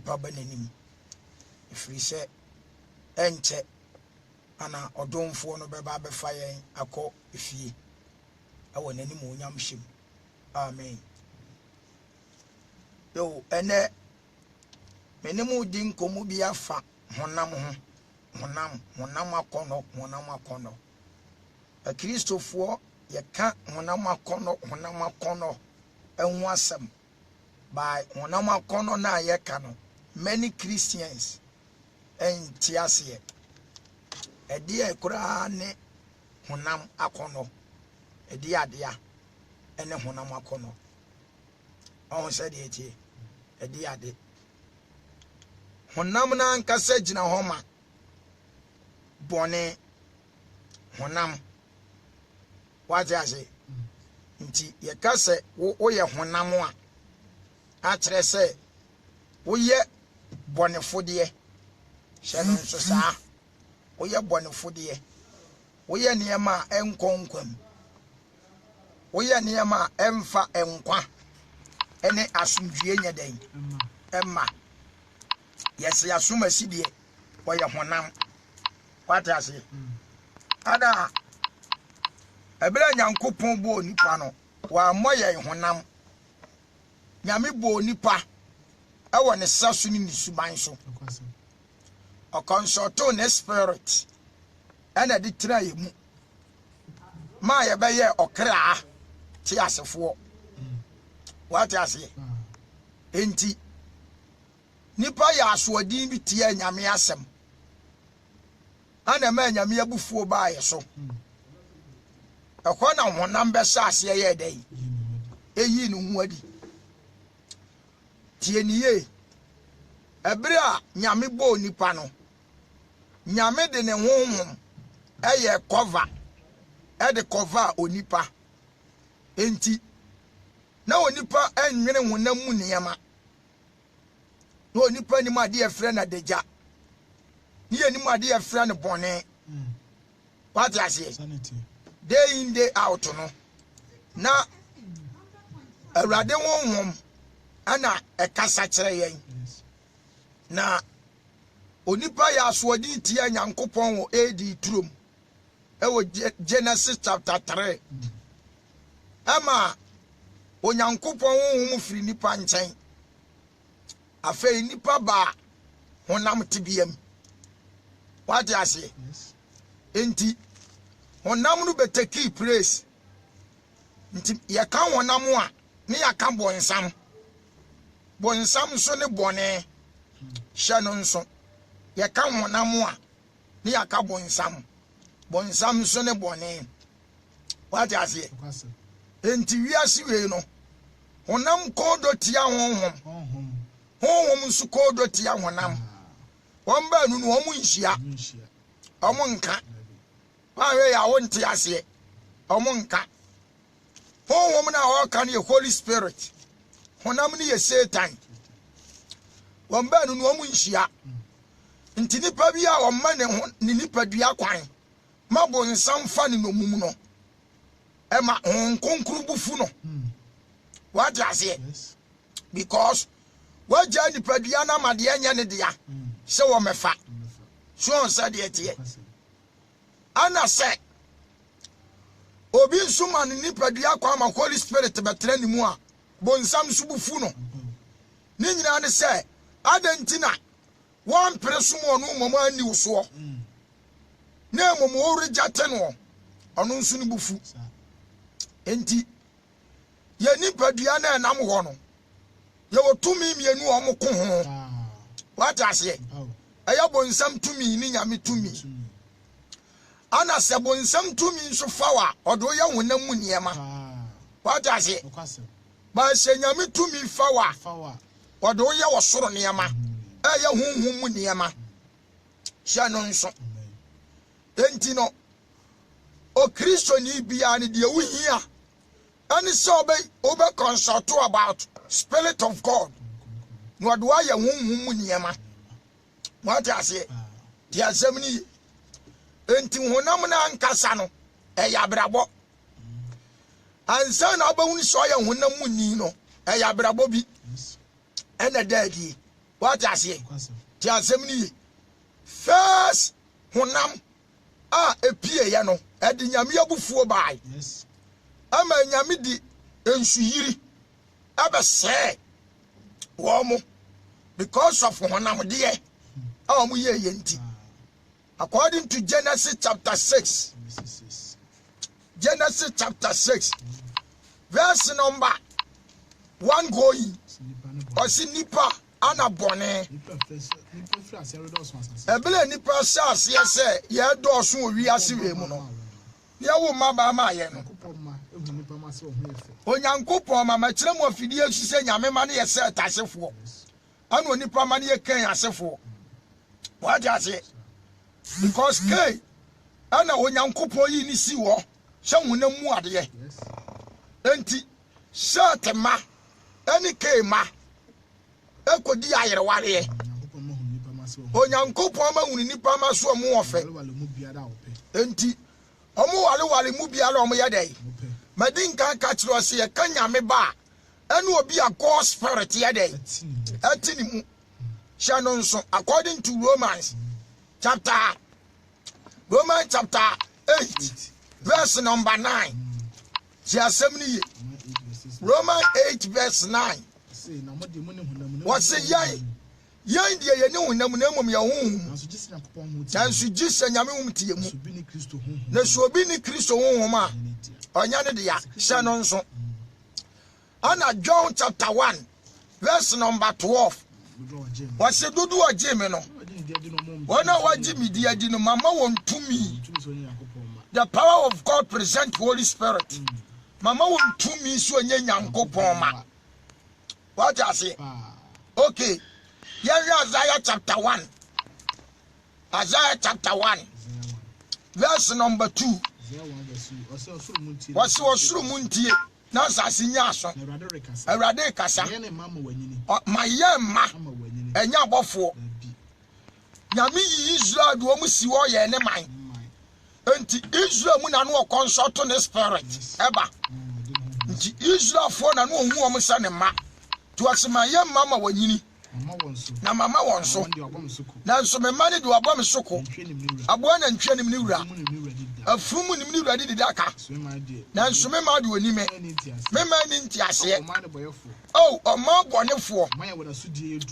nipa banenim ifiri se enche ana odomfo no beba befa yen akọ efie awo nanim onyam him amen yo ene menimu di nkomu bi afa honam akono Kristofo ye ka honam akono enwo asem by honam akono na ye ka no many Christians entiase edi ekura ne honam akono edi adea ene honam akono on said eti edi ade honam na nkasa gina homa bone honam waje nti ye kase wo ye honam a kire se wo ye bonefode hye no so saa wo ye bonefode wo ye niema enkonkwam wo ye niema emfa enkwa ene asundwie nyadan emma yes asuma sidie wo ye honam watase ada ebere nyankopon bo nipa no wa moye honam nyame bo nipa ewo ne sasu ni suban so o consulto ne spirit ana di tra yemu ma ye be ye okra ti asefo watase enti nipa ya asoodin bi tie nyame asem ana ma nyame abufuo ba ye so ekona honam be saase ye dai eyi no hu adi tie niye ebere a nyame bo nipa no nyame de ne honhom eye cover e de cover onipa enti na onipa enwene honam mu niema na onipa ni ma de efre na deja ni eni ma de efre na bone what you say day in day out no na awrade honhom ana ekasa kire yen na onipa ya asodi tie nyankopon wo AD trum ewo Genesis chapter 3 ama onyankopon honhom firi nipa nchen afei nipa ba honam tibiem what you say enti honam no beteki praise nti ye kan honam a ne ya kan bonsam so ne bone hye no nso ye kan honam a ne ya ka bonsam so ne bone what you say enti wiase we no honam kodo tia honhom nso kodo tia honam won ba nu no omu nhia omu nka we ya wonte ase omunka honhom na o kan ye Holy Spirit honam ni ye Satan womba nu no nhia nti nipa bia o ma ne nipa dua kwan mabo nsam fa ne nomum no e ma honkonkru bufu no what ase because waja nipa dua na made anya ne dia se wo mefa so on said etie ana se obi nsuma ni nipadua kwa ma Holy Spirit betre ni mu a bonsam subufu no ni nyina ne se adentina wan presumo no momo ani uso na momo orejate no ono nsu ni bufu enti ye nipadua na enam ho no ye wotumi mienu o mo ko ho what ase eya bonsam tumi ni nyame tumi ana sebo nsam tumi nso fawa odo ye honam mu niema wata se ba se nyame tumi fawa odo ye wosoro niema ye honhum mu niema hye no nso enti no o Kristo ni bia ne de wuhia ani se obe consult about Spirit of God no odo ye honhum mu niema wata se di azamni enti honam na nkasa no ya brabo ansa na obahunu so ya honam mu ni no ya brabo bi ena daadi What I say? Tiasemni. First, honam epie ya no. Edi nyame abufuo bai. Yes. Ama nyame di ensuyiri. Abese. Womo. Because of honam de. Amu ye yenti. According to Genesis chapter 6. Genesis chapter 6. Verse number 1 going. Or see nipa anabone. Ebele nipa sas yes ye do so wi asiwe mu no. Ye wo maba ma ye no. Onyankopon mama kire mo afidie susɛ nyame ma ne ye sɛ tasefo. Ana onipa ma ne ye kan asefo. What you say? Because K ana onyankopon yi ni si wo. Sɛ hunam mu ade. Enti sɛ ma ani K ma ekodi ayere ware. Onyankopon ma hunu nipa ma so mu ofe. Enti omo wale mu bia la omo ye dey. Madin kan ka kiro se ye kan nyame ba. Enu obi a God spirit ye dey. Atini mu. Shanon so according to Romans chapter 8 verse number 9. Si assemni Romans 8 verse 9. What say yan die ye ne honam na mom ye honhum nanso gise nyame hum tie mu na so obi ni Kristo honhum a onya ne de ya hye no nso ana John chapter 1 verse number 12 what say dudu oje me no wona waji mi di adi no mama won tumi the power of God present Holy Spirit mama won tumi so onye nyankopon ma what I say okay. Isaiah chapter 1. Isaiah chapter 1. Verse number 2. What's your muntie? Now, Sassiaso. Erade Cassa. My yamma. And Yabofo. Yami Israel, do almost see all your enemy. And Israel, when I know consult on the spirit. Eba. Israel, for no woman, son and ma. To us, my young mama, when you. Na mama won so na so me mane do abom soko abo na ntwe nim ni wura afumu nim ni wura di daka na so me ma de oni me ma ni ntiase oh o ma bonefo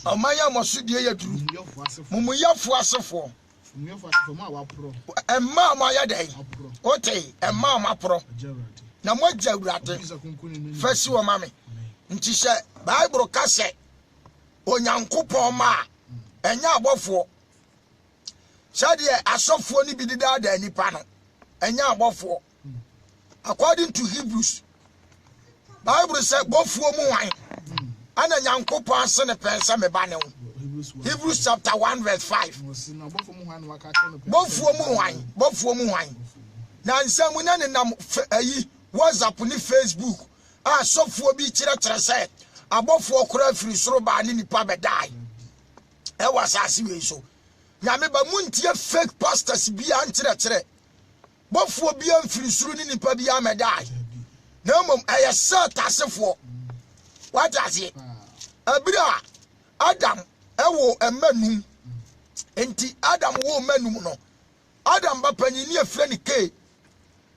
o ma ya mosudie ya duru mumuyafo asefo emma ma ya dai ote emma ma pro na mo jawurate fasi wo mame nti se bible ka se onyankopon ma enya abofo sade asofo ni bidida da nipa no enya abofo according to Hebrews Bible say bofuo mu wan ana nyankopon ase ne pensa me ba ne ho Hebrews chapter 1 verse 5 bofuo mu wan na nsamu na ne nam ayi WhatsApp ni Facebook asofo bi kire say abofo kura firi soro ba ni nipa bedai e wasase we so nyame ba muntie fake pastors bi ankyere bofo bi amfiri soro ni nipa bi amedai na mom eye satasefo what I say abira Adam ewo emanu enti Adam wo manum no Adam ba panini afre ni ke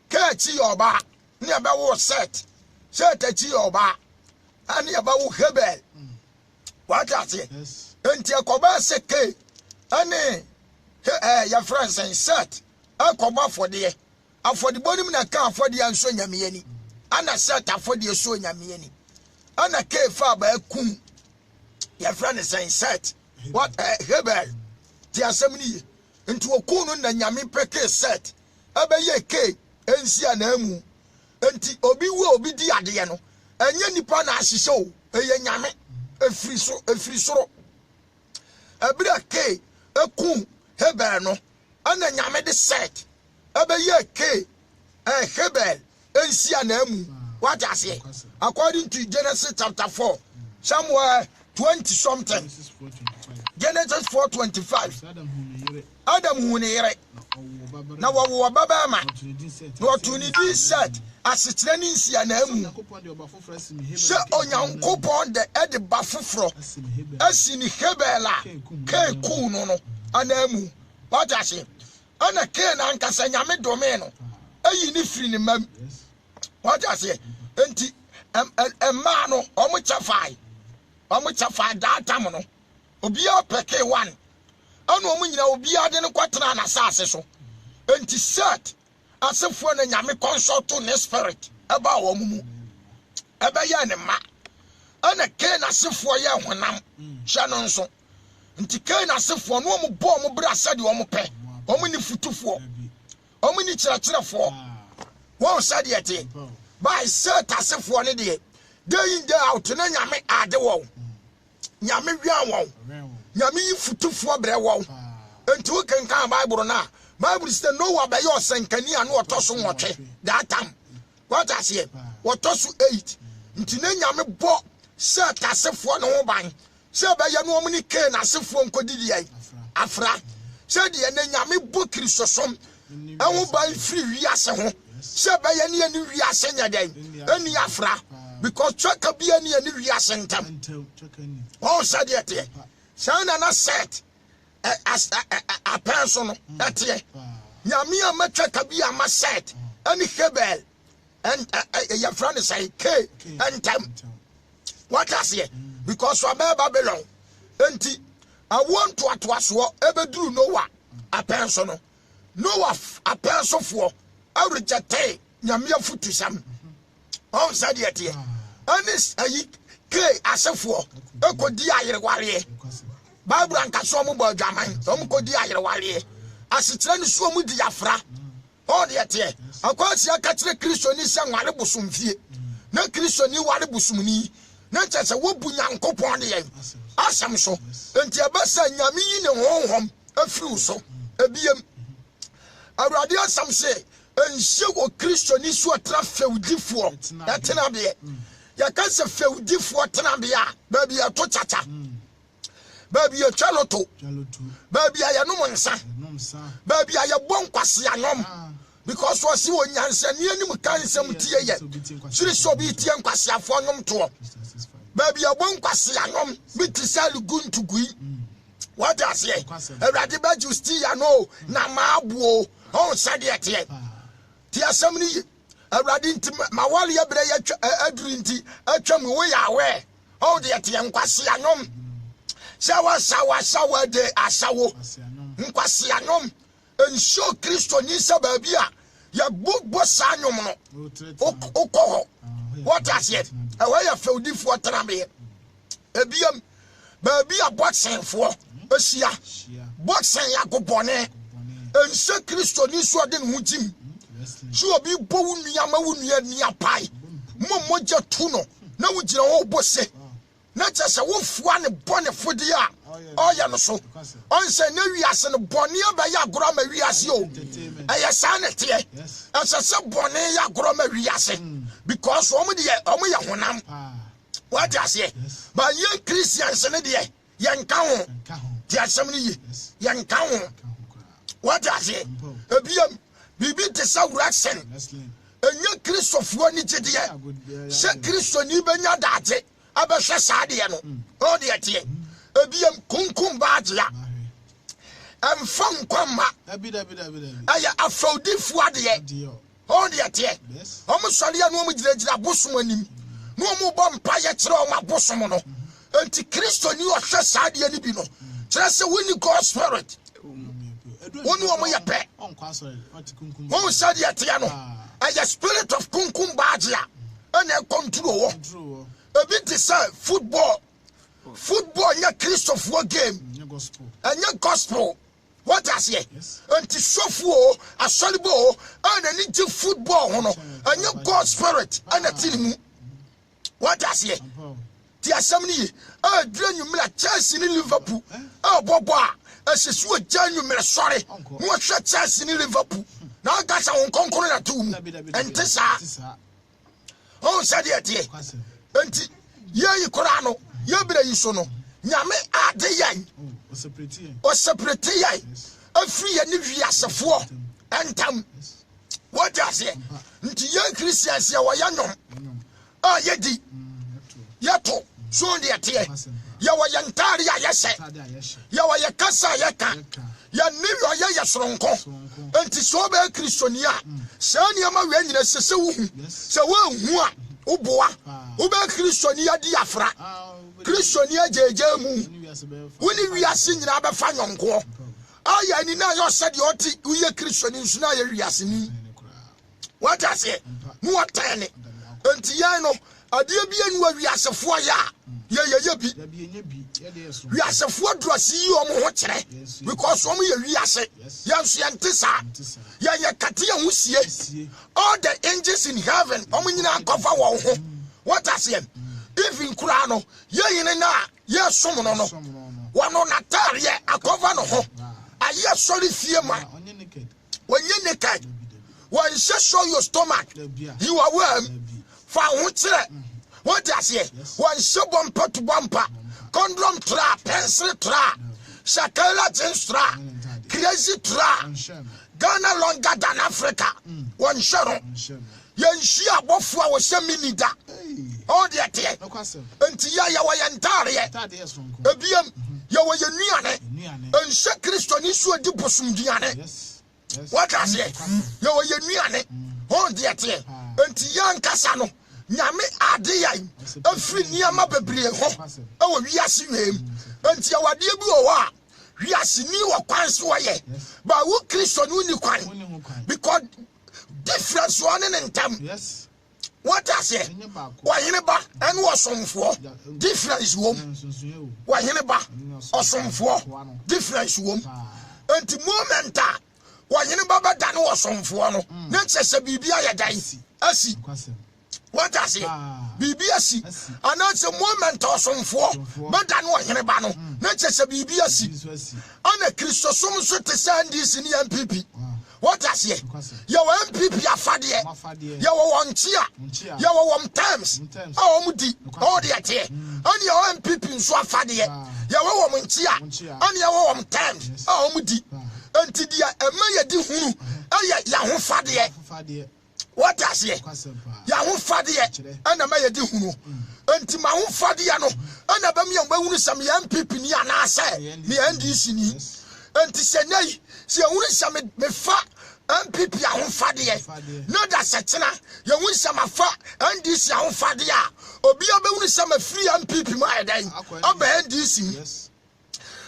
chi yoba ni aba wo set chi yoba ani abawu Hebel what I say enti akoba seke ani ya friends and set akoba afode bonim na ka afode anso nyame ani ana set afode so nyame ani ana ke fa ba akum ya friends and set what Hebel ti asemni enti okunu na nyame peke set abaye ke ensi anamu enti obi wo obi di ade no enye nipa na ahihye o eye nyame efiri soro abira ke ekum Hebel no ana nyame de set abeye ke Hebel ensia na amu what I say according to Genesis chapter 4 somewhere 20 something Genesis 4:25 Adam hu ne yere na wo baba ma no tuni di set asetre ni nsia na amu se onyankopon de ede ba foforo asini hebela ke ku no anamu wajase ana ke na nkasa nyame dome no ayi ni firi ni mam wajase enti emma no omo chafai data mo no obia peke one ana omo nyina obia de ne kwatena na sase so enti set asefo na nyame consult to ne spirit eba wo mu eba ya ne ma ana ke na asefo ye honam hye no nso nti ke na asefo no omo bo omo bra sade omo pe omo ni futufo omo ni kyerɛkyerɛfo wo sade yete by set asefo ne de day in day out na nyame ade wo nyame wian wo nyame yi futufo bre wo enti wo kenkan bible na Bible says no wa be your senkani anu otoso nwotwe that time what I say otoso 8 nti na nyame bo se tasefo no ho ban se be ye no omni ke na asefo nkodidi ai afra se de na nyame bo kristosom enwo ban free wiase ho se be ye ne ni wiase nya dan eni afra because chaka bi ani wiase ntam oh said yet sana na set as a person etie nyame amatwa kabia ma set any hebel and your friend say k and what I say because wa Babylon enti I want to atwaso ebeduru Noah a person Noah a person for I reject nyame afutu sam on said yet anis ayi k asefo ekodi ayere ware Bible anka so mo ba dwaman so mo kodi ayere ware asetre ni so mo di afra o de ete Akwasi aka kire Kristo ni se nware bosomfie na Kristo ni ware bosomni na chese wo bu Nyankopon de yen asem so enti abasa nyame yi ne honhom afiri so ebiem awrade asem se enhye wo Kristo ni so atra fewdifo etena be ya ka se fewdifo tena be a ba bi ato chacha baby a chaloto baby I no monsa baby I a bon kwase anom because was you nyansa ni anim kan sem tie ye siri so bi tie nkwase afo anom to baby a bon kwase anom biti sal gun to gui what I say everybody ba justi ya no na maabuo on said yet tie asem ni everybody nti mawale ya bre ya aduru nti atwa mu we ya we all the tie nkwase anom Sawa de asawo nkwase anom ensho Kristo ni sababi a ya gbogbo sanyom no okọ what I said away ya feudifo trambe ebiem baabi a boxing for esia boxing ya gobone ensho Kristo ni so de no jim so obi bo wunua ma wunua ni apai momoja tu no na wujira wo bose na chese wo fua ne bone fodi a oya no so on se na wiase no bone ba ya goro ma wiase o eye sa ne tie asese bone ya goro ma wiase because omo de omo ya honam what I say but you Christians ne de ye nka ho ti asem ne ye nka ho what I say ebiem bibi te sa wraxen enye Christopher ni gide ye se Christo ni benya daate abehwe saade no o de etie ebiem kunkum baagya emfam kwama aya afrodifo ade o de etie omo sori ya no omo giragura bosom anim no omo bɔ mpa ye kire omo abosom no enti Kristo ni ohwe saade ni bi no kire se woni God spirit woni omo ye pe o saade etie no aya spirit of kunkum baagya ene control wo ebi te say football nya Christopher game nya gospel what I say anti sofuo asolibo ana ni ji football ho no nya God spirit ana tinimu what I say ti asam ni dranwumra Chelsea ni Liverpool bobo a asesu agyanwumra sori mo hwe Chelsea ni Liverpool na ga sa won konkoro na tum enti sa o said yet enti ye kora no ye bere yi so no nyame ade yan o separate yan afri ye ni wiasefo entam what does it nti young Christians ya wayanom ah yedi yato so de ate ya wayantare ya yese ya wayakasa yaka ya niwo ya yesronko enti so be Kristonia sani ama we nyina sese wo hu se wo hu a uboa ube Kristonia di afra Kristonia jeje mu woni wiase nyina abefa nyonko aya ni na yo said oti uye Kristoni nsu na ye wiase ni what I say mu atane enti yan no ade bia nu wiasefo ya ye bi wiasefo drosi yi omo ho kire because omo ye wiase yanso yentesa ye kate ye husie all the angels in heaven omo nyina cover wo ho what I say even kura no ye yin na ye som no no wono natare ye akova no ho aye sorry fie ma onye naked one show your stomach you are worm fa ho kire what I say one show bumper to bumper condom trap pencil trap shakala tra crazy trap Ghana longer than Africa one show yen shia bofo a wo shemi nida all the ate enti ya wa yentare ebiem ya wa yenuane ense Kristo ni so di posumduane what I say ya wa yenuane all the ate enti ya nkasa no nyame ade yan afri niama bebre ho e wo wiase wem enti ya wade bi wo a wiase ni wo kwan so ye ba wo Kristo ni kwan because difference one in time. Yes. What I say? Why in a bar and was some for difference womb? Why in a bar or some for difference womb? And the moment why in a baba than was some for no? Not just a BBI dice. I see. What I say? BBSC. And that's a moment or some for, but than what in a bano. Not just a BBSC. And a Christosum to send this in the MPP. What I say? Your MPP afadie. Your one cheer. Your one times. Oh, mudi. Oh, the ate. And your MPP in Swafadie. Your woman cheer. And your one times. Oh, mudi. Until the Amaya di Hunu. Oh, yeah, Yahoo Fadie. What I say? Yahoo Fadie. And Amaya di Hunu. Until my own Fadiano. And a Bamian some MPP near Nasa. The NDC. Until Senay. See, I want some me fat MPP a humfadie. No that setina. You want some fat and this a humfadie. Obi abe want some free MPP my day. Obe NDC.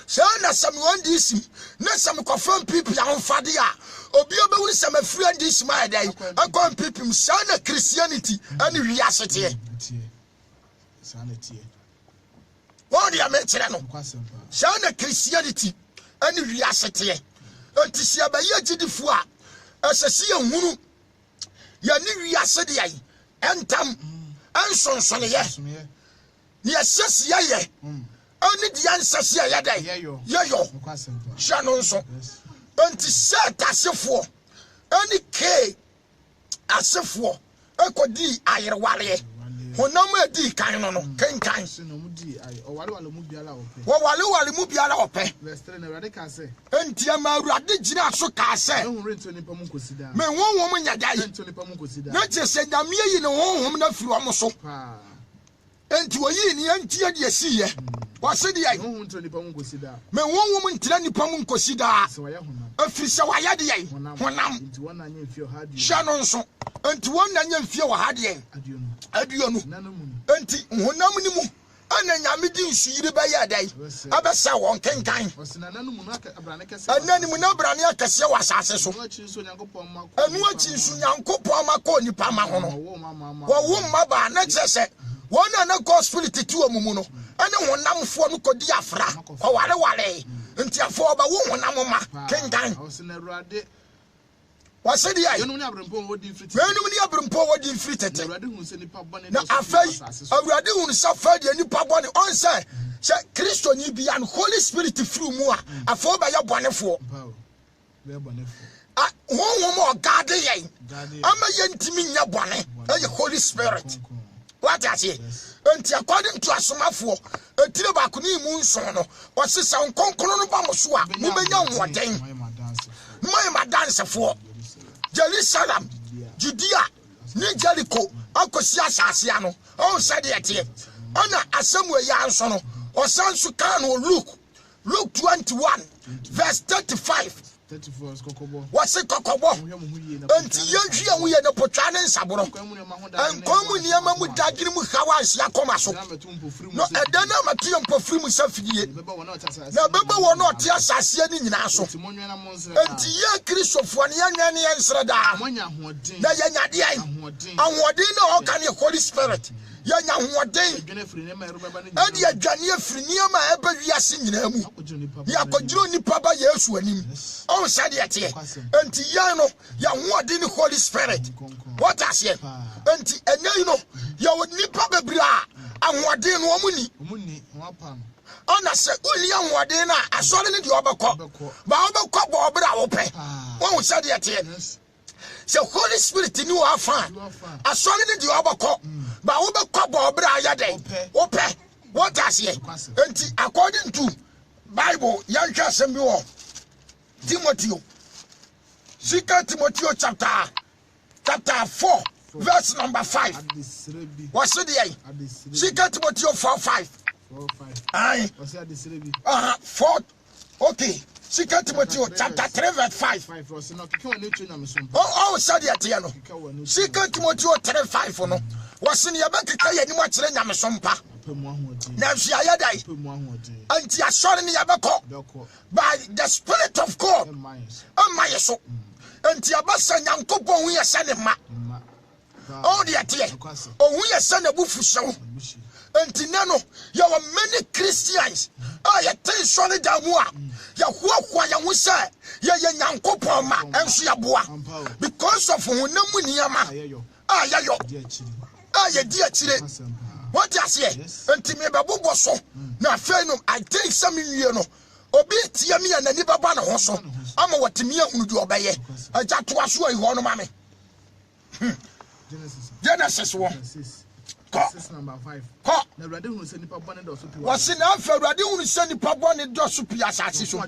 So na some one DC. Na some confirm people a humfadie. Obi abe want some free NDC my day. I go MPP sana Christianity and reality. What do you mention no? Sana Christianity and reality. Enti si abaye gidifo a asase ehunu ya ni wiase de ai entam ansonsone ye ni asase ye oni di ansase ye dai yeyo sha no nso enti set asefo ani ke asefo ekodi ayerwale honam adi kan no kenkan wale mu biala ope enti ama urade gina so ka se me wonwom nyadai na chese nyame yi ne wonwom na firi omo so enti oyi ni enti ade asiye wase de ai me wonwom ntira nipa mu nkosida afiri se wayade ai honam sha no nso enti wonna nya mfie wa hade aduonu enti honam ni mu ana nyame di nsuyire ba ya dai abesa won kenkan anani mu na brane akase wa asase so anu achi nsu nyankopon mako nipa ma ho no wo mma ba na chese wona na gospel titu omumu no ana honamfo no kodi afra ko wale nti afo ba wo honam ma kenkan wase di ai wenum ni abrempo wodi free tete na afai awurade hun sa fa de nipa bone on say se Kristo ni bia no Holy Spirit free mu a afo ba ya bonefo won mo gade ye ama ye ntimi nya bone e Holy Spirit What I say? Until according to Asomafo, a Tilabakuni moon son, or Sister Concolon Bamosua, Mubenya Waden, my dance for Jerusalem, Judea, New Jericho, Uncle Siasiano, all said it. Honor Asamuel Yansono, or Sansukano Luke 21, verse 35. 34 Kokobo. What's it Kokobo? Until we are the Potranan Sabro. And Comunia with Dagimu Hawas Yakomaso. No, a Dana Matium Pofrimu Safi. The Baba will not tell Sassian in Naso. Until Yan Christopher Yan Srada. Nayana, and what do you know? Can you Holy Spirit? Yanya Wade, and ya Jania Friniama ever yasin nemu. Yakojuni Papa Yesuanim. Oh, Sadiate, and Tiano, Yawadin Holy Spirit. What I say? And Enano, Yawani Papa Bra, and Wadin Womuni. Ona se Uliam Wadena, I saw it in the Obako, Baba Cobo Bra Ope. Oh, Sadiate. So Holy Spirit in you are fine. I saw it in the Obako. But over Cobo Brayade, Ope, what I say? And according to Bible, Yanka Samuel, Timothy, 2 Timothy chapter 4, verse number 5. What's the 2 Timothy 4:5. Aye. 4. Okay. 2 Timothy chapter 3, verse 5. Oh, sorry, Atiano. 2 Timothy 3:5 no. Was in your back any much Yamasompa. Now she ayadai. And you are sorry Yabako by the Spirit of God. Oh, my soul. And Tiabasa Yankopo, we are sending ma. Oh, dear, oh, we are sending a boofu show. And Tinano, you are many Christians. Oh, you tell solid Damua. Ya who we say, ya Yankopo ma, and she abua. Because of Unamuniama. Ah, yayo. Ah, ye dear chile. What I say? Until me babu so. Now, Fenum, I take some million. Obi Tiami and the Nibabana also. I'm a what Timia would do obey. I just was sure you want mammy. Genesis 1. Number 5. The radio who send the papa and also. Was enough for radio who send the papa and Dosupia assassin.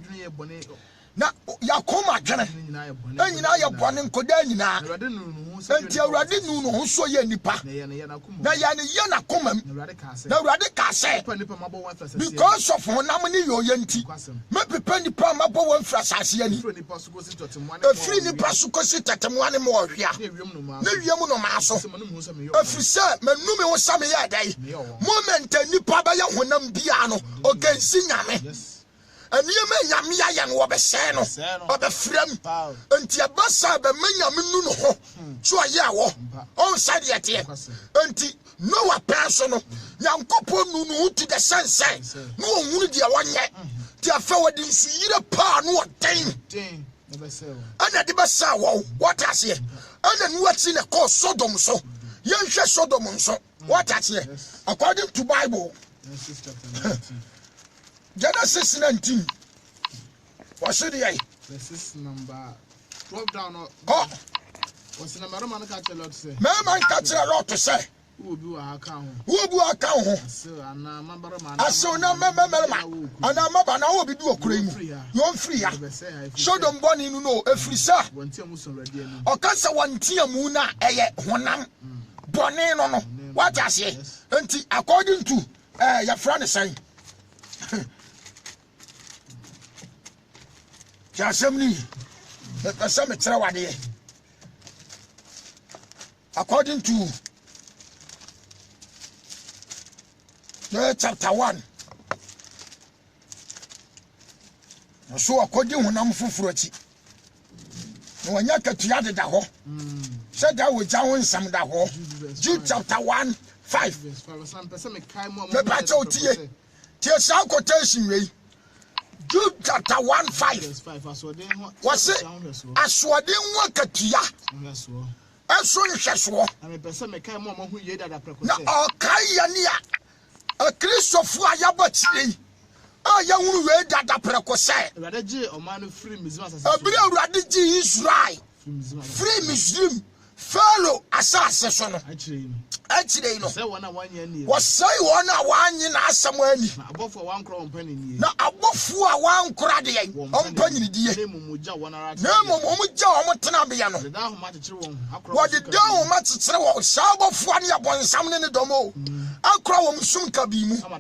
Now, Yakoma Jenna, and now you're born in Kodena. Until Radin, who saw ye nipa. Nayana Yana Common, the Radica said, because of Honamani Yoyanti, maybe Penny Pamabo one Frasasian, a free Nipasukosit at one more. No Yamuno Maso, a Frisa, Manumi was some day. Moment and Nipabaya Honam Piano, okay, Singame. And you may Yamia and Wabasano, or the frame, until Bassa, the Menya Minuno, so a yawo, all side yet here, until no person, young couple no to the sunset, no would you one yet, till forward in see the power, no thing. And at the Bassa, what I say, and then what's in a course Sodom so, young Sodom so, what I say, according to Bible. Genesis 19. What should I? Genesis number 12 down. What's the number man catch a lot to say? Man catch a lot to say. Who do I account? Who do I account? I saw no member, and I'm up and I will be do a cream. You're free. Show them bonnie, you know, a free sir. Or cancer one tia moona, one bonnie, no. What I say? Until according to your friend is saying. Assembly, the cemetery. According to chapter 1. So according to Namfufroti. No one yaka to yada da ho. Said that would down some da ho. Jude chapter 1, 5. The battle tea. Tears out quotation way. Jude chapter 1, 5. Was it? I saw them work at ya. I saw you shall swear. Now, Kayania, a Christopher Yabachi. Oh, young way that the precosai. A real Radiji is right. Free Muslim, fellow assassin. Actually, no. Say one one year. Was say one in Asamani. Above for 1 crore penny. Now, above for 1 crady on penny dear. No, Momuja, Motanabiano. What the down much throw Sabo Fwani upon some in the domo. I'll crow soon Kabimu. I'm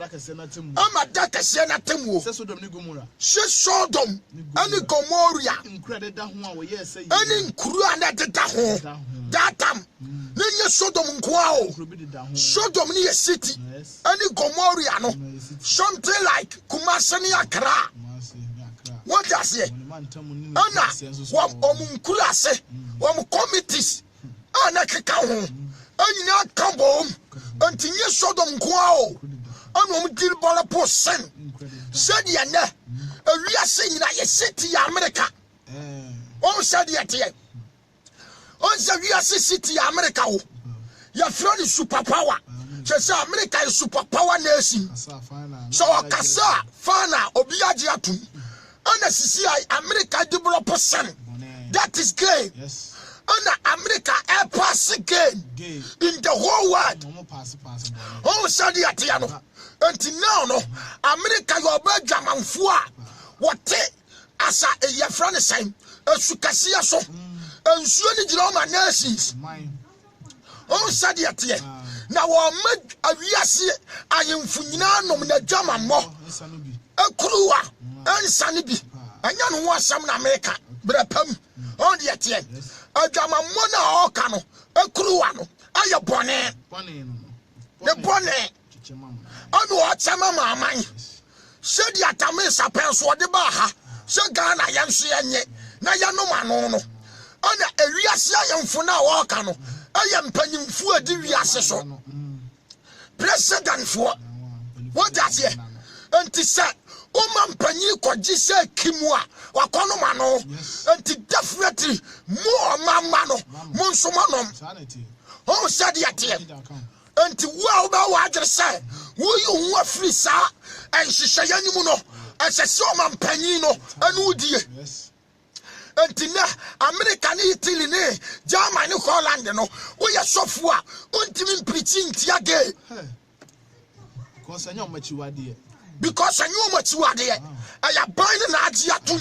a Daka Senatimu. She saw them. Any Gomoria. Any Kuruana de Taho. Datam. Ninya Sodom Kwao. Sodom near city. Any Gomoriano. Something like Kumasani Akra. What does it? Anna, what Omunkulase, one committees. Anna Kakao. And not come home until you Sodom Kwao. And Gil Balapo Sen. Said Yana. We are saying that a city America. Oh, said yet. On the city America. Your friend is superpower. Just America is superpower nation. So Kasa, Fana, Aboagye atum. And CCI America develop percent. That is game. And America air pass game in the whole world. Oh, Saudi Atiano. Until now, no America your bed German four. What as a your friend is saying, as you can see us. And soon it's all my nations. Oh, Sadia, now I'll make a yes, I am Funano, the German more. A crew, and Sunny, and young one, some America, Brepum, on the Etienne, a German mona or cano, a crewano, I am bonnet, the bonnet. I know what some of my mind. Said the Atamesa pants or the Baha, so Ghana, I am seeing it, Nayano. Ana ewiase ayemfo na waka no ayem panyimfo adi wiase so president for what does it anti say o man panyi koji say kimu a wakono ma no anti definitely more mama no monso manom o said yet anti wa ba wa agere say wo you hu afri sa en hihye yanimu no asese o man panyi no anu die Antina American Italy ne Germany Holland no we are software untim preaching tiage because I know much you are there I am buying na atum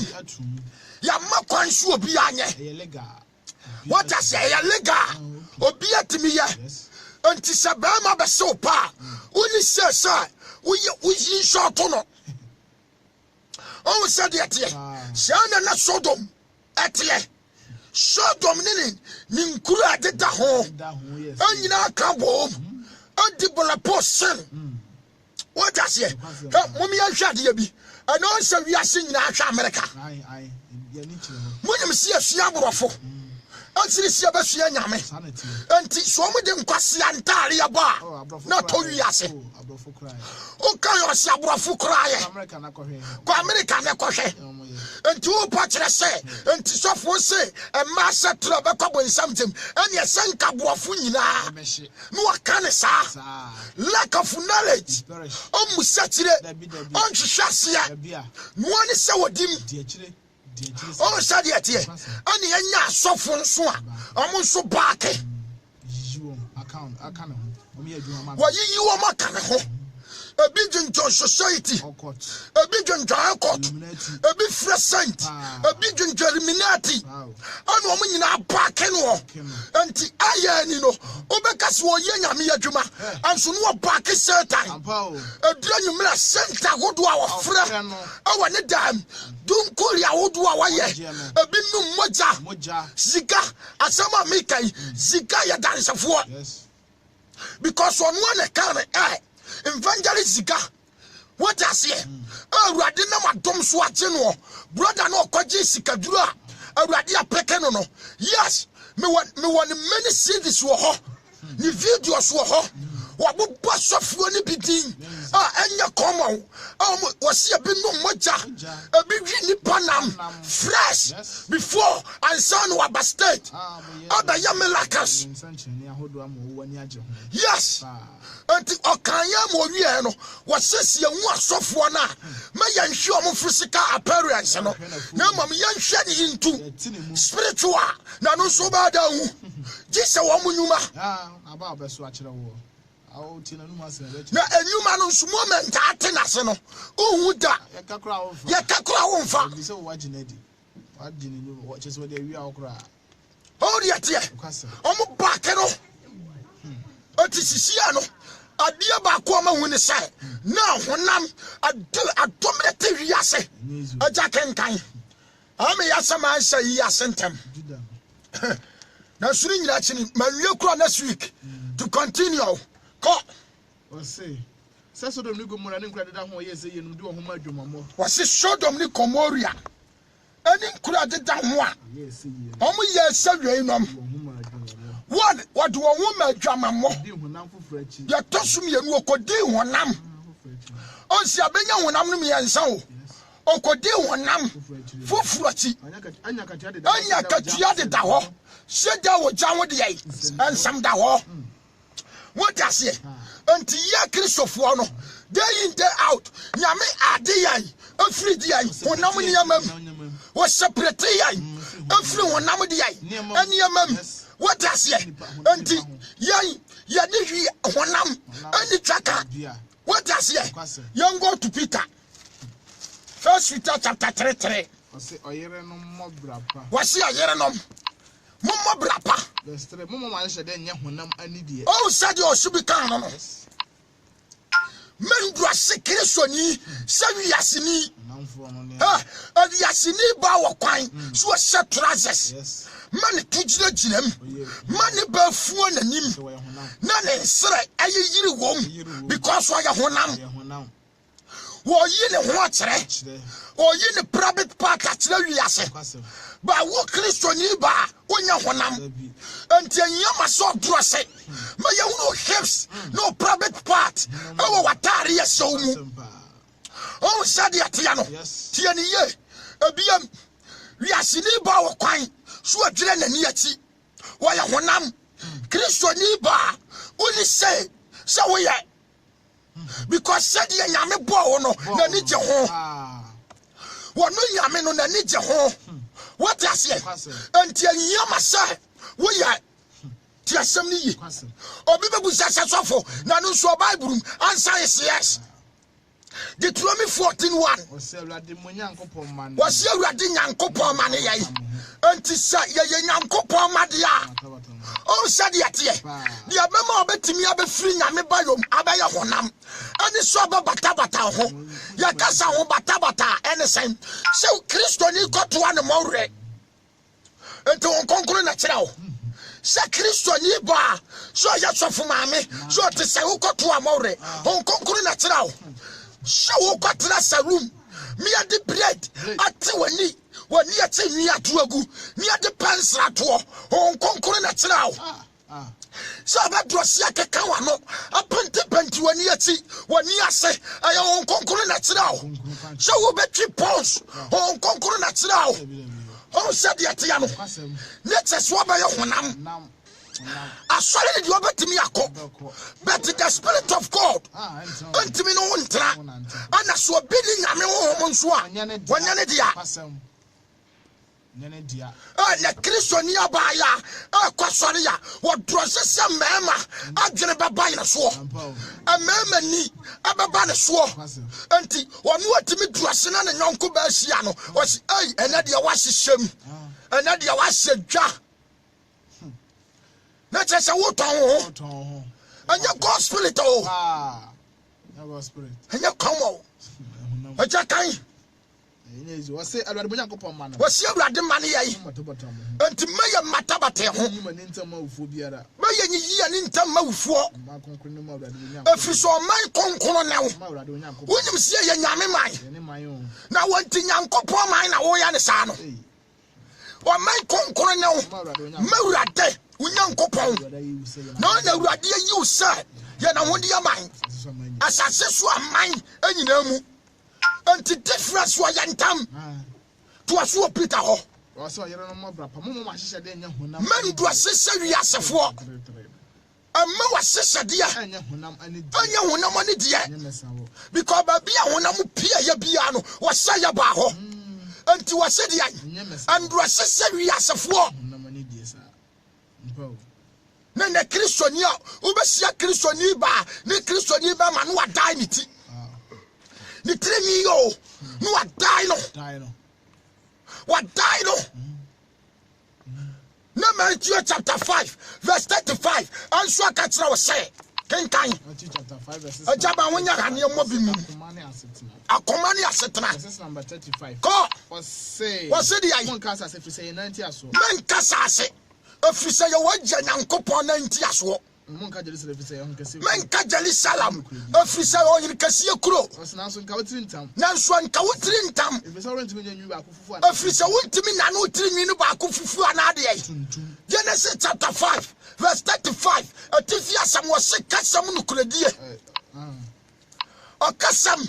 ya makwan su obi anye what I say ya lega obi atimi ye anti sabama be so pa uni say we yin short no oh said yet shana na Sodom Etie Sodom nin kuru adeda ho anyina ka bom adibula posen what does it mummy ahwade bi and also we are singing ahwa America munyem si asua borofo ansiri si abasua nyame anti so mo de nkwase antare ya ba na to wiase o kan yo si aborofo kraye America na kohwe anti wo pachire se anti sofo se e ma se tro be kwabo nsamtem ani esenka borofo nyina no aka ne sa lack of knowledge o musatire on hwehwase no ani se wodim oh said yet and enya sofo nso a omo nso back account what you want maka ne ho a big John society a big John court a big Frescent a big John Illuminati and woman in our back anti ayani no obekasi wo ye nyame adwuma anso no back Satan a dran mra center hodo a wofra awa ne dam dun koria hodo a waye a binu moja zika asama mekai zika ya dansafo because on one account Evangelist Zika what I say awurade na madom so age no brother no kwaje sikadura awurade apeke no yes me want many CDs wo ho ni videos wo ho wabobbo sofuo ni bidin enya common wasi abi no moja abi wi ni panam fresh before and son wa state aba ya melakas yes anti okanya mo wie no wasese hu asofo na ma yanhwe o mo physical appearance no na mam yanhwe ni into spiritual na no so ba da hu Jise womu nyuma. Aba beso achire wo. Awo tina nu ma se be. Na enyuma no nso moment ate na se no. Ohu da. Ye kakra wo fa. Ye kakra wo mfa. Bi se wo waginedi. Wagini nu wo chese wo de wi akra. Ori ate. Omo baake no. Oti sisia no. Adia ba ko ma hu ne sai. Na honam adomete wiase. Aja kenkan. Ame yasama ansa yi asentem. Na suri nyina chini mawie kura next week to continue. Ko say Sodom ni Gomorrah ni nkura deda ho ye say ye no di ho ma adwomamo. Wase Sodom ni Gomorrah ani nkura deda ho a omo ye sawie nom one what wo ho ma adwomamo di honam foforo achi ya tosum ye nu okodi honam onsi abenya honam no me yansa o okodi honam foforo achi anya katua deda ho Sheda wo jawo de yai ansam da ho what does he until ya Christopher no day in day out nyame ade yai afri de yai honam ne yamam wo separate yai afri honam de yai ani yamam what does he until yai ya ni hwi honam ani twaka what does he young go to Peter First Peter chapter 3 say oyere no mo brapa wasi oyere no Mama brapa. Verse 3. Mama man said then honam ani die. Oh said you should be kan no. Men do asekere soni sawi yasini. Namfo no ne. Adi yasini ba wo kwan so set trousers. Yes. Man tujira ginam. Man ba fuo nanim. Na ne nsere aye yiri wom because wa ya honam. Wo yi ne ho akyere. O yi ne private part akyere wiase. Ba wo Kristo ni ba onya honam anti anyama so drose ma ye no hips no private part o watare ye so mu o sade atia no tie ni ye ebiam wiase ni ba wo kwan so adwere nani achi wo ya honam Kristo ni ba oni say wo ye because said ye nyame bo wo no nani je ho wo no nyame no nani je ho. What I say? Until you say, we are Tiasam ni. Or Bible says so. Nanu so Bible answer is yes. Deuteronomy 14:1. Was you ready Yankopo man? Until say Yankopo Madia. Oh, said yet, the Abema betimi abe free Yami Bayom, Abaya Honam, and the Soba Batabata home. Yakasa home Batabata, and the same. So Christo ni got to one more. And to conquer natural. Say Christo ni ba, so I just for mammy, so to say who got to a more. On conquer natural. So who got to that room. Me at the bread at 20. When you say near to a good, near the pants at war, on conquering a trow. So that was like a cowano, a pentiment when you see, when you say, I am on conquering a trow. So we bet 3 pounds on conquering a trow. Oh, said the Atiano. Let's swab by your honam. I saw it, you bet me a cop. But the Spirit of God, unto me no one trap, and I saw bidding a million swan, when you na Kristo ni abaya akwasori ya wodrose se mema adwene baba ina so amema ni ababa ne so enti wonu atimi drose na ne nyonko ba hia no wasi ai ena de wahyehyem ena de wahyeadwa na chese woton ho anya God spirit o God spirit anya komo aja kan was say I would Yankopon man. Was you ready money? Until Maya Matabate home. Maya ye an intermo for a fish or my conqueror now. When you see a yammy mine. Now one thing Yankopon mine away on the son. Or my conqueror now. Murate, Yankopon. No, radia you, sir. Yet I want your mind. As I says, one mine, and you know. Until difference was yantam to a so Peter ho. Also, you don't know, Mamma, she said, men to a sister, we are so for a more sister, dear, and you want no money, dear, because Babia, when I'm Pia Biano, was Sayabaho, until I said, and was sister, we are so for ne Christian ya ubesia Christian ni ba ne Christian ni ba ma no die ni ti ni tremi yo no die no no Matthew chapter 5 verse 35 anso akatra wo say kenkan Matthew chapter 5 verse ajaba wonya hane mo bi mu akomani asetena verse number 35 ko was say di ai mon kasa se fi say 90 aso men kasa ase ofisa ye wagya nyankopon 90 aso mon ka Jerusalem fi say on kase men ka Jerusalem ofisa o yirkase kuro was na so nka wotiri ntam nanso nka wotiri ntam if so rent me nyu ba kofufu an ofisa wontimi na no tiri nwi no ba kofufu anade ai Genesis chapter 5 verse 35 atifia sam wo se kasam nukuradie Okasam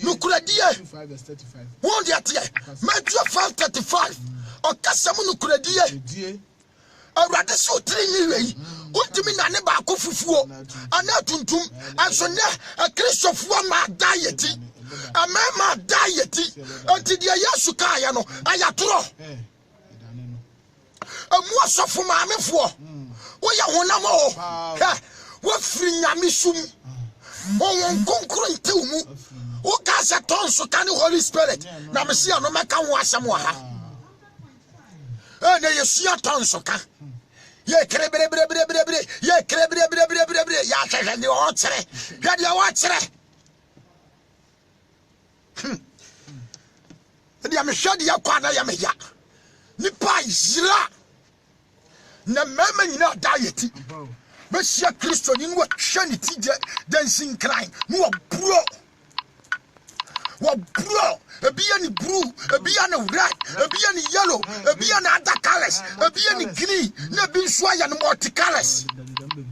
nukuradie 5 verse 35 won de atie Matthew 5:35 okasam nukuradie awurade so tiri nwi wei wontimi na ne ba kofufuo ana tuntum anso ne Kristofuo ma diet amema diet anti de Yesu ka ya no ayatoro amu asofo maamefo wo ya honam o wo firi nyame sum won konkoro ntewmu wo ka se tonso ka ne Holy Spirit na me se no meka ho asem wa ha na Yesu ya tonso ka ye krebre ye krebre ya hwehwe ni o kire hwe de o kire dia me hwe de yakwa na ya me ya nipa yira na mama nyina diet be sia Kristo ni no hwe ni ti dancing crying no wo bro ebiya ni blue ebiya ni red ebiya ni yellow ebiya ni other colors ebiya ni green na bi nso aya no multicolors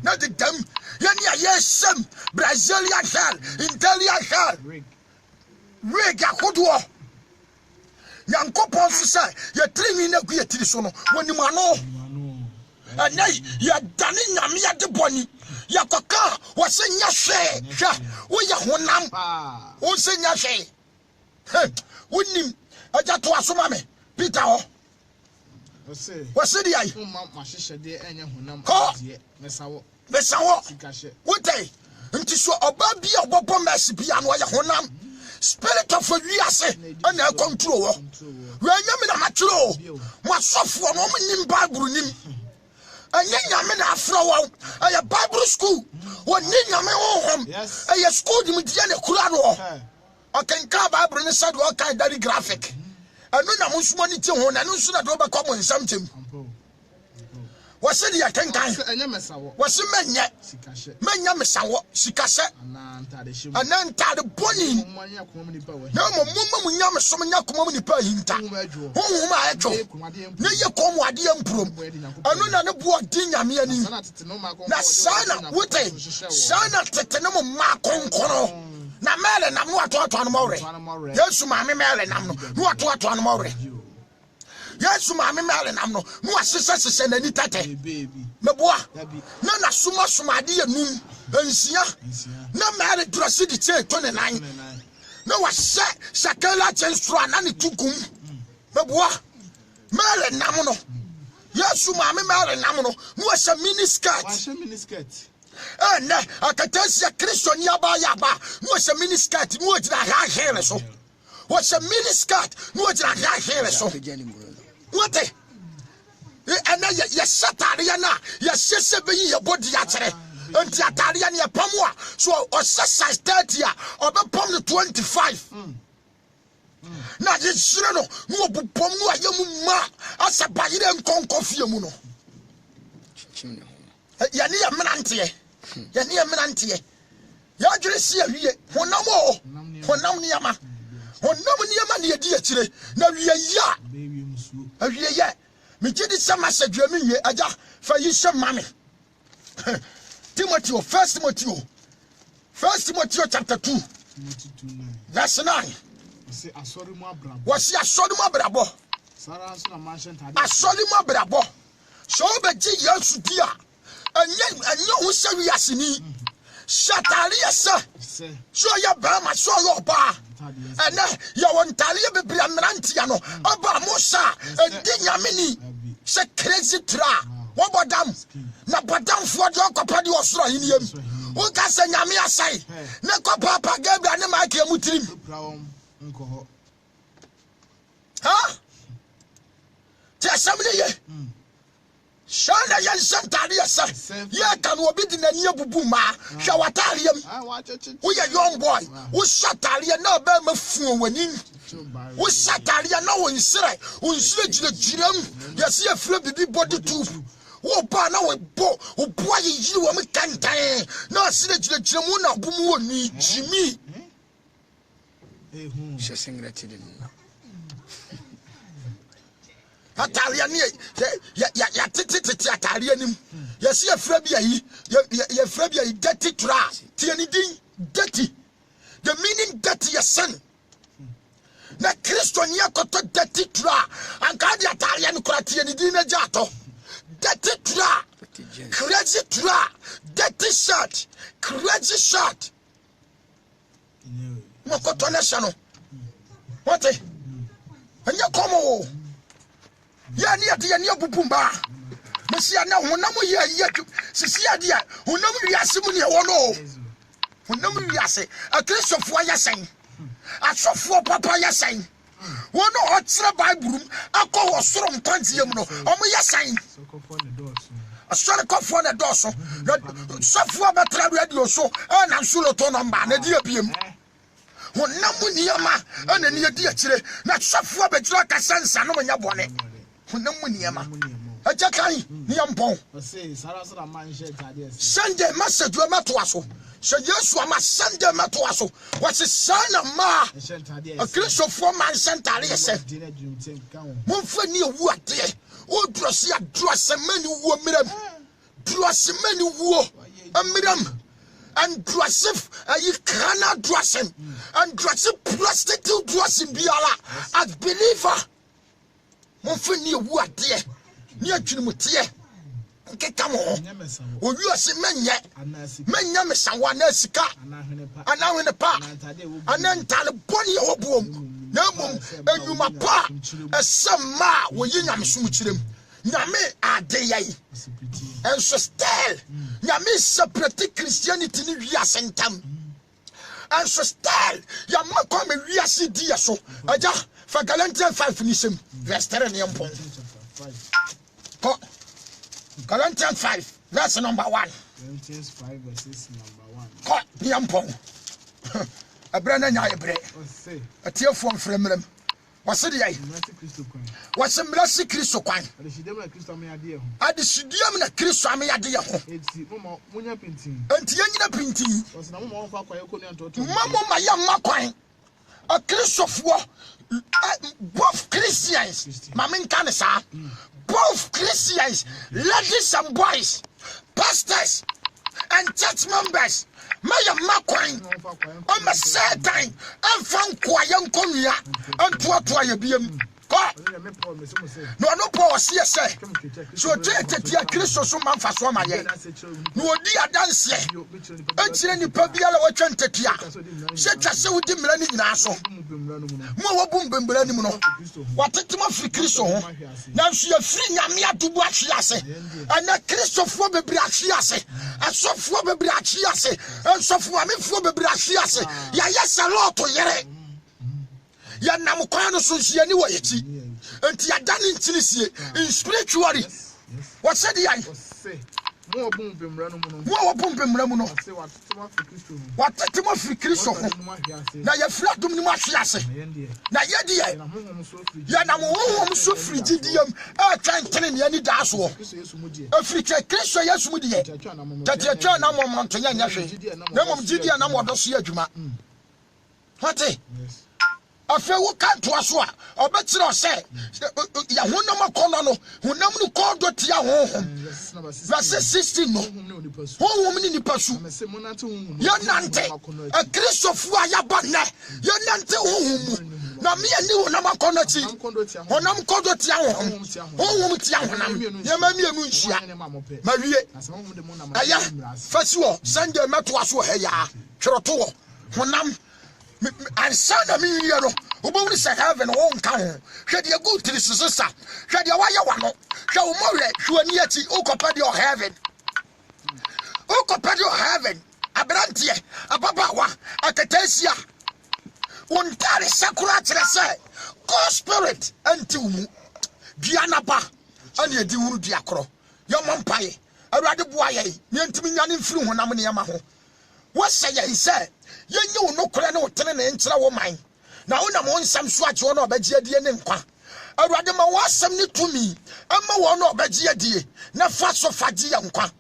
na the dam yani ayesem Brazilian hair Italian hair rig akodo Yankopon so say ye trimi na gu ye tiri so no woni mu ano anai ya dane nyame ya de boni ya koka wo se nya hwe wo ya honam wo se nya hwe wonim aja to asoma me Peter ho wo se di ai ma hwehwe de enya honam die mesawo wotai nti so oba bia obobo mercy bia no ya honam spirit of wiase ana control wo nyame na maturo mo asofo no mo nim Bible nim anya nyame na afro wo aya Bible school wo ni nyame wo hom aya school dim dia na kura no okenka Bible ne said wo kan dari graphic anu na mo nsumo ni tie ho na no nsu na do ba kwa mo nsam tem wase di akenkan enya mesawo wase menya mesawo sikase ananta de boni na mo nyam so nya koma ni pa hinta honhom a ejo na ye komo ade emprom anu na ne bo odi nyame ani na sana wote sana tete no ma konkono na mele na mo atoato no mawre Yesu ma me mele nam no atoato no mawre Yesu ma me mele nam no asese na ni tate meboa na suma de enum ensia na mele dresse di che 29 na wase sakela chenstro na ni tukum meboa mele nam no Yesu ma me mele nam no asa miniskirt na akatansia Kristo ni aba no asa miniskirt no ojira ha here so wasa miniskirt no ojira ha here so what and ya satari na ya sese be yi body ya kere enti atari ya ne pamwa so o size 30 a obepom no 25 na je sire no no obupom no ayemu ma asabayire nkonkofie mu no ya ne ya menante ya dwere si awie honam ne yama ne yedi akire na wie ya awie ya me gidi sama sedua me wie aja fa yi hye mame Timothy, 1 Timothy chapter 2 verse 9 wasi asori mo brabo so be ji Yesu dia anya hu se wi asini shatari esa so ya ba ma so yo ba ene ya wontale be bria mrantia no oba musa edi nyameni se crazy tra Wo bodam na bodam fo de okopa de osoro hiniem wo ka se nyame asai ne kopa pa Gabriel ne ma ka mutirim ha ti asamne ye Shana yan santari yasa ye kan obi di nani abubu ma hwa watariam wo ye young boy wo satari na ba mafu wani wo satari na wo nsire jiram yesi afre bibi body tube wo ba na wo bo ye yiri wo me kantan na asire jiram wo na bumu wo ni jimi she singlet din Atalia ni ya titi atalia nim yesi afra bia yi ya afra bia dirty tra tiani din dirty the meaning dirty your son na Kristo ni akoto dirty tra anka di atalia ni kora tiani din na jato dirty tra crazy tra dirty shirt crazy shirt mo koto na shano what anya komo ya ni ade ya ni abubumba mesia na honam ye sisi ade a honam wiase mu ne wo no honam wiase akristofo ayasen asofo papa yasen wo no otre bible akọ wo soro mpantie mu no omo yasen asore kofo na doso sofo betra radio so na nsulo to number na di abiem honam niyama ana ni adi akire na sofo betra kasansa no nya bone honam niyama aja kan ni yampon Sunday message we matoaso so Yesu ama Sunday matoaso what is sana ma a Christopher man sentare yese mo fa ni ewu ade o drosi adrose mani wo miram drosi mani wo amiram and drosif ayi kana drosen and drosif prostitute drosin biala as believer mo fa ni ewu ade ni atwinumutie nkeka mo o wiase menya mesawa na sika anahwene pa anantale boni obuom na mum enuma pa esema wo yinyamsum kirem nyame adeyai enso still nyame separate Christianity ni wiase ntam enso still ya makọ me wiase die so aja fa Galatians 5 ni sem verse 3 ne mpon Galatians 5 verse number 1. Galatians 5 verses number 1. Ko niampon. Abrana nya ebre. Atiefo mfremrem. Wase de yai. Wase mlasi Kristo kwan. Adisidiam na Kristo ameyade ye ho. Enti munya pintin. Enti yanyina pintin. Wase na mo fa kwaye ko ni antoto. Mamo maya makwan. A Christopher both Christians. Mamin kanesa. Both Christians, ladies and boys, pastors and church members, Maya Makwan, on the same time, and found Kwayan Konya, and Tuatwaya Biam. No power, say, so take a Christo so man for some. No dear dance, and see any Pabiala or Chantetia. Set us so with the Millennium Naso. More boom bimbranimuno. What a time Christo. Now she a free Yamia to watch Yase, and a Christopher Bebrachiase, and so for Bebrachiase, and so for me for Bebrachiase. Yes, a lot to yere. Yanamukano so anyway, and Tiadan in Tennessee in spirituality. What said the eye? More boom Ramuno. What a Timothy Christo. Now you're flat to Machias. Now you're Yanamo so free Gideum. I can't tell him any dasso. A free Christo, yes, with you. That you're trying no more Montana. No more Gideon, no more dossier. What? I feel what can't to us. Or better say, Yahunama Colonel, who never called the Tia home. Verse 16. One woman in the pursuit. Yanante, a Christopher Yabana, Yanante home. Now me and you, Namaconati, when I'm called the Tia home. Oh, woman, Yamami Munchia, Maria, Aya, first of all, send your mat to us, Heya, Troto, Honam. and son of me, you know, who will say heaven won't come. Should you go to the sister? Should you wire one? Shall more you are near to occupy your heaven? Occupy your heaven. A brandy, a babawa, a catesia. One carry sakurat, say, God spirit, and two Gianapa, and you do diacro. Your mumpire, a rather boy, Yantimin flew on Amaniamaho. What say he said? You know no crano tenant and woman. Now I'm on some swatch one of Bagia Dianqua. I rather my was some to me. I'm a one of Bagia dear. Na fast of Fadianqua.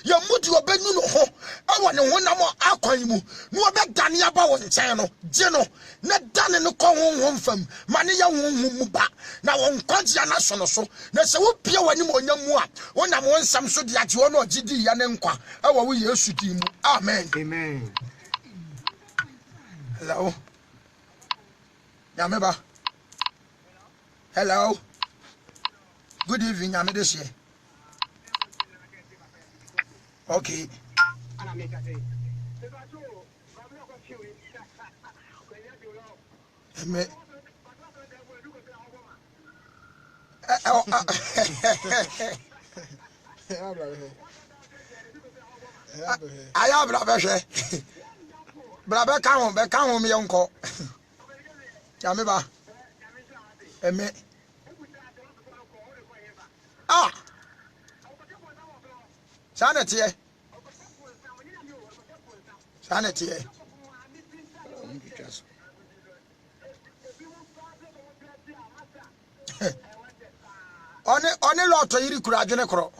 Your mood your bed no ho. I want one more aquaimu. No back Dania Bowen channel. Geno. Not done in the home from Mania Mumba. Now on Quantia National so. That's a whoop pure one more young one. When I'm on some so that you are not GD Yanenqua. Our we used to him. Amen. Amen. Hello. Yameba. Hello. Good evening, Yamedeshe. Okay. Me. I have Brabeshe. Brabbe come home, young co. Yameba. Eme. Ah. Sanity. Sanity. Only lot of you could have done a crow.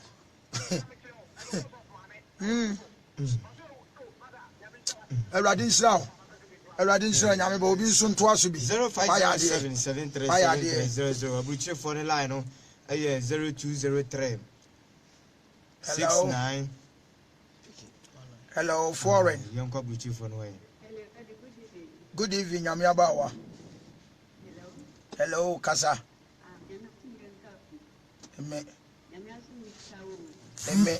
A radin slow. A radin slow, and I'm going soon to us to be 0577 Abuche for the line. 0203 69. Hello, foreign. Young Abuche for the way. Good evening, Yamiabawa. Hello, Casa. Amen. Amen.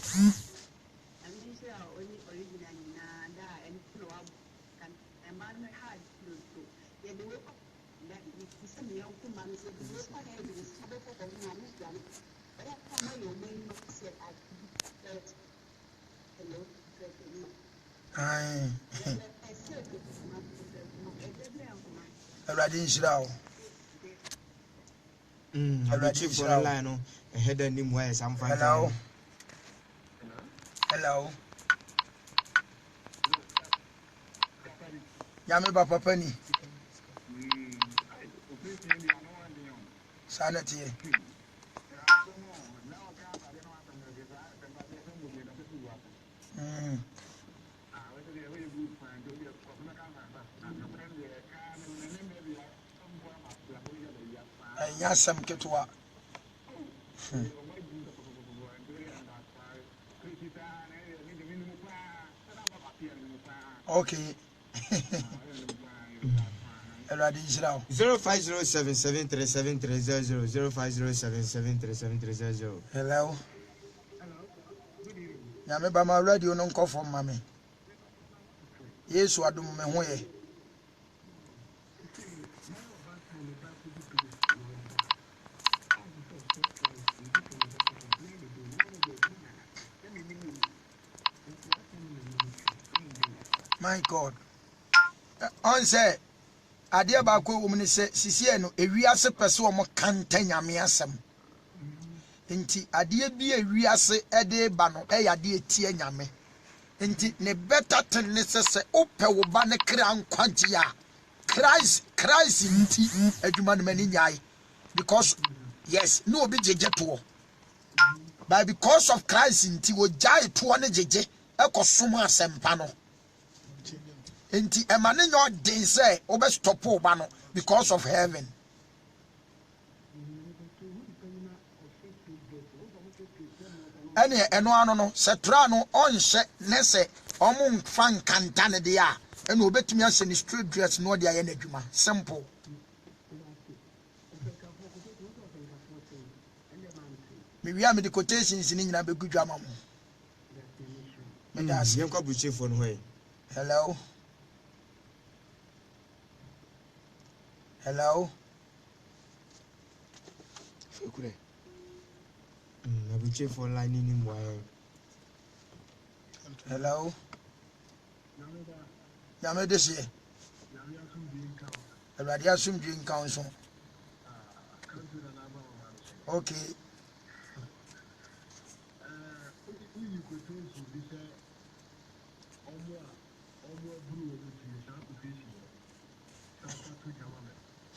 Radin Shroud. Abuche for the line. I had a name where some fine. Hello. Hello. Yami Papa Penny. Sanity. Yasam Ketua. Okay. 0507737300 0507737300. Hello. Yame ba ma radio no nko for mame. Yesu adum me ho ye. My God. On say adia ba ko wo mni se sisi no ewiase pese wo mo kanta nyame asem. Enti adia bi ewiase ede ba no eyade etie nyame. Enti ne better thing ne se ope wo ba ne kra nkwanti ya. Christ nti adwuma no mani nyai. Because yes, no obi jeje to. But because of Christ nti wo jai to ne jeje ekosom asempa no. Enti emane nyo den say obe stop oba no because of heaven. Eno ano no setra no onhye ne se omo fan kanta ne de a eno obetumi ase ni straight dress no de aye na adwuma simple. Me wi am the quotations ni nyina begudwa mamu. Me das Yem kwa buche phone way. Hello. Hello. Fekure. Na buche for line ni mwa. Hello. Nyame de sie. Awurade asomdwe nka wo so. Okay.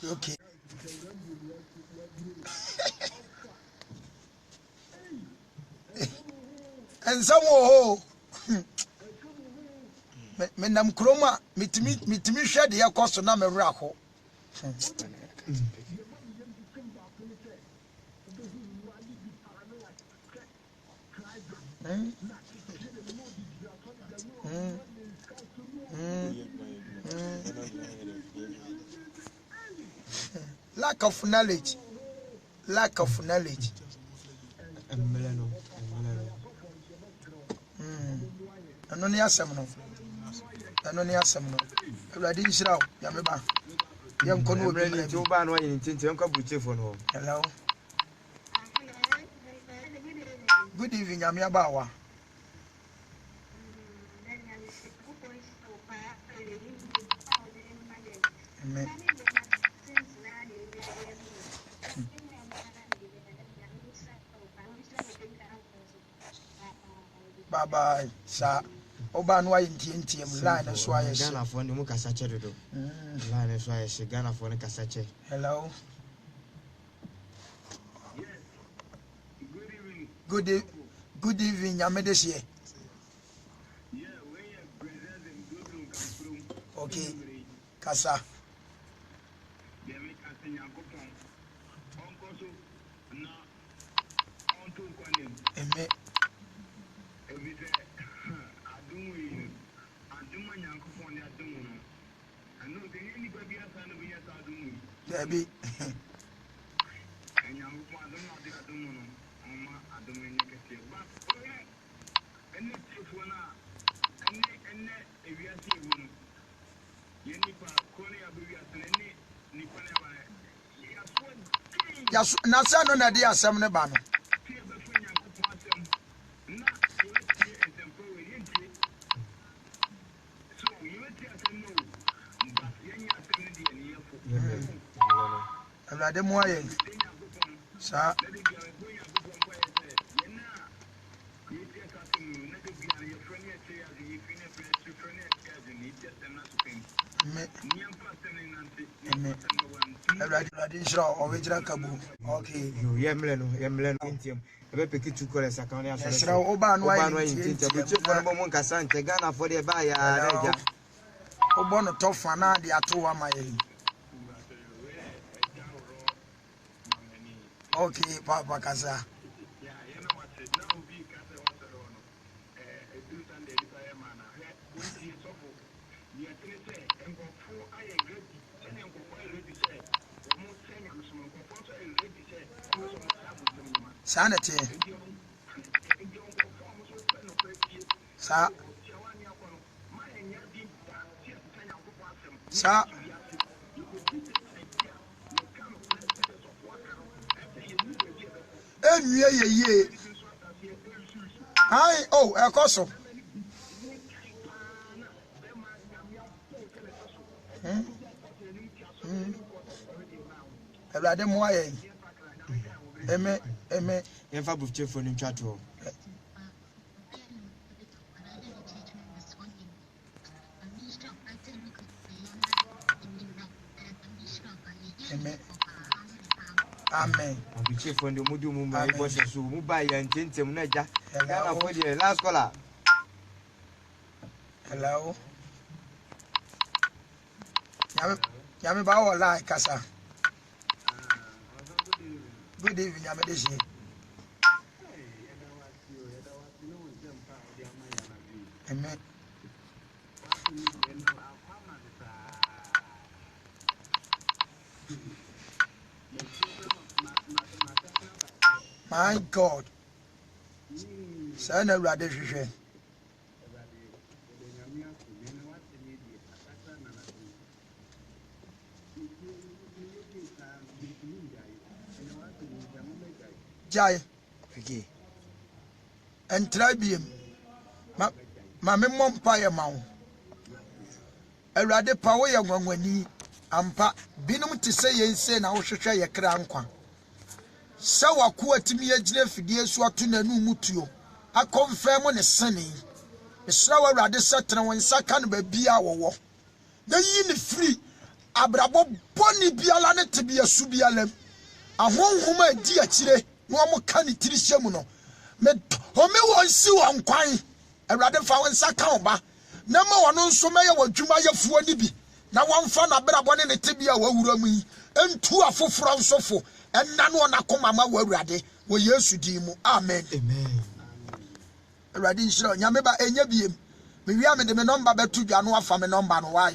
Okay. And some oh. Me nam kroma mitimi hwe de yakoso na mewura ho. Lack of knowledge. Lack of knowledge. Anoni asem no. Anoni asem no. Awurade nhyira wo. Ya meba. Ya nkono obi Emre ni ba no yin tinti enka buche for no. Hello. Good evening, Amiabawa. Amen. Bye bye, sir. Oba no ayintientie line so aye. Ghana for ni mu kasa che dodo. Line so aye she Ghana for ni kasa che. Hello. Good evening, Yamedesie. Okay, Kasa. Amen. Debbie. Yes, Nasano Nadia Sam Nebano. Rademoye. Sir. Original Kabu. Okay. Yemle no intiem. Ebe peki tu kole sakane aso. Esra oba no intiem. Buche for no mo nkasa nte Ghana for de ba ya reja. Obo no tofa na de ato wa maye. Okay, Papa Kasa. Sanity. Sa. Ye. Hi, oh, Akwasi. Awurade mo aye. Eme. Yemfa buche for ni twato. Amen. Buche for ndi mudu mu mai bo so mu ba ya ntentem na ja. Ghana for the last caller. Hello. Yami ba wo like Kasa. Good evening, Yamedesie. Amen. My God. Sana Rade Fishe. Jai. Okay. And Tribium. Mamma Mompire Mount. A rather power young when he ampa binum to say and say now should try a crown. So I quote me a Jeff, dear Swatuna Numutio. I confirm on a sunny. The slower rather certain when second be our war. The yin free. Abrabo boni bialane to be a subialem. A home woman dear chile, no more canny trishamuno. Me home one see one quine. A rather found Sakamba. Number one on so many what Jumaya Fuanibi. Now one fan abrabon in a tibia were me, and two are for France of four, and none one Akomama were ready. We yes to Dimu. Amen. Amen. Radisha, Yameba, and Yabim. We are the number but to Janua from a number. Why?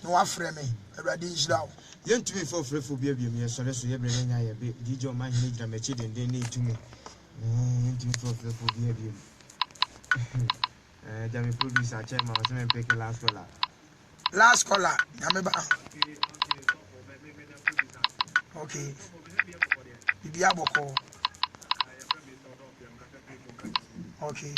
No afraid me. Radisha. Young to me for free for baby, yes, so let's every day. Did your mind need a machine and they need to me? For free for baby. Jamie producer, check my husband pick a last caller. Last caller, Yameba. Okay. Bibiaboko. Okay.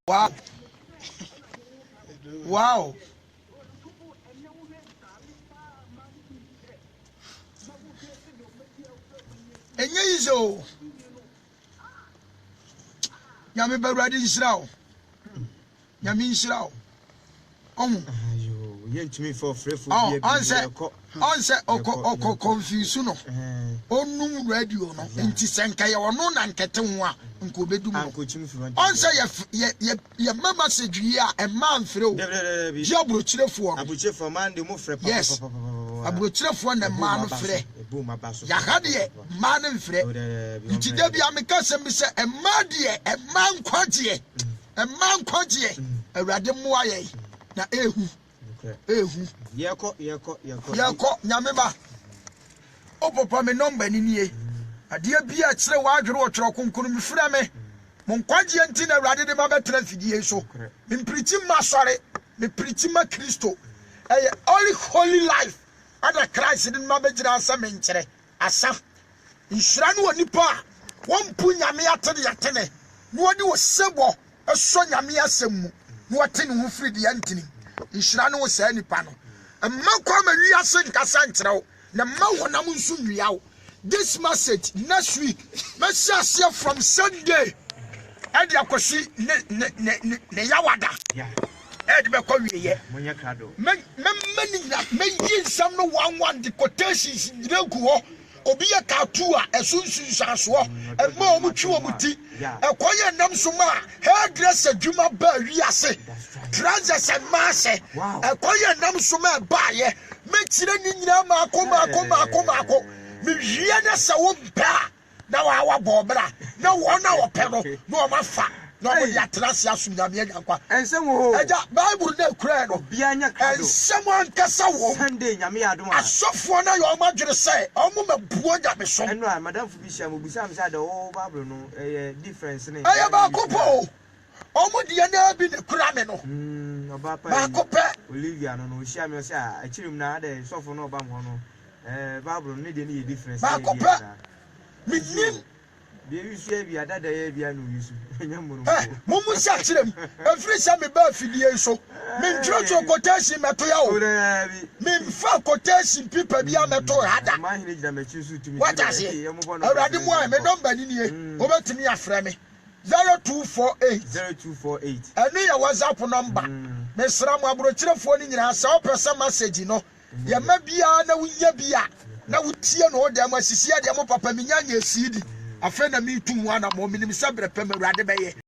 Wow. Wow. And you so Yami Baradi Israel. Yami Israel. You to me for free for answer Oko confusion. Onum radio no nti senka ye ono na nkete ho a nko bedum answer ye mama segui a e man frɛ o je abrochirefo no abrochirefo man de mo frɛ papa yes abrochirefo na man frɛ ya ha de man frɛ nti da bia me ka sem se e man de e man kwagye awurade mo aye na ehu yeko nyameba opopa me number ni nie ade bia kire wa adwere wo twere konkonu mi frɛ me mon kwagye nti na awurade de ma betra fidie so me preach ma sɔre me preach ma Kristo all holy life ada Christ din ma begyira asa me nkyere asa nhyira no onipa a wompu nyame atene yatene no odi wo sebo eso nyame asem mu no atene ho firi de antini nhyira no wo sa nipa no emma kwa ma wi ase nkasa nkyerɛw na ma wonam nso nwiawo. This message next week message from Sunday and Akwasi ne yawada ed be ko wiye monya krado men yin sam no one the quotations ngu ho obi ye ka tu a esunsun saso e ma o mutwi o muti e koye nam so ma hairdresser dwuma ba wiase trousers and masse e koye nam so ma ba ye me kire ni nyina ma akoma me hia na sa wo ba na wa bobra na wo na wo pe no no ma fa no mo ya trase asu nyame yankwa ensem ho eja bible na kura no bia nya kado ensem ankasa wo Sunday nyame adom asofo na yo ma dwere se o mo mabuo nya me so eno a madam fu bi sha mo busa am say the whole bible no difference ne ba kopo o mo de na bi ne kura me no oba pa ba kope Olivia no shia me say a chirim na de sofo no oba mo no bible ne de ne difference ba kope me nim de yusu bia dada ya bia no yusu nyamuru mumu sha chirem every time me ba fidie so me ntro quotation meto ya o me mfa quotation people bia meto hada ma hine gida me chisu tumi what I say awurade mu a me number ni nie obetimi afrɛ me 0248 enu ya WhatsApp number me sra mu abrochirefo ni nyina sa o pese message no ya ma bia na wunya bia na wutie no o dem asisi ade mo papa minya nya CD afena mi tu mu ana mo minim sabre pem awurade beye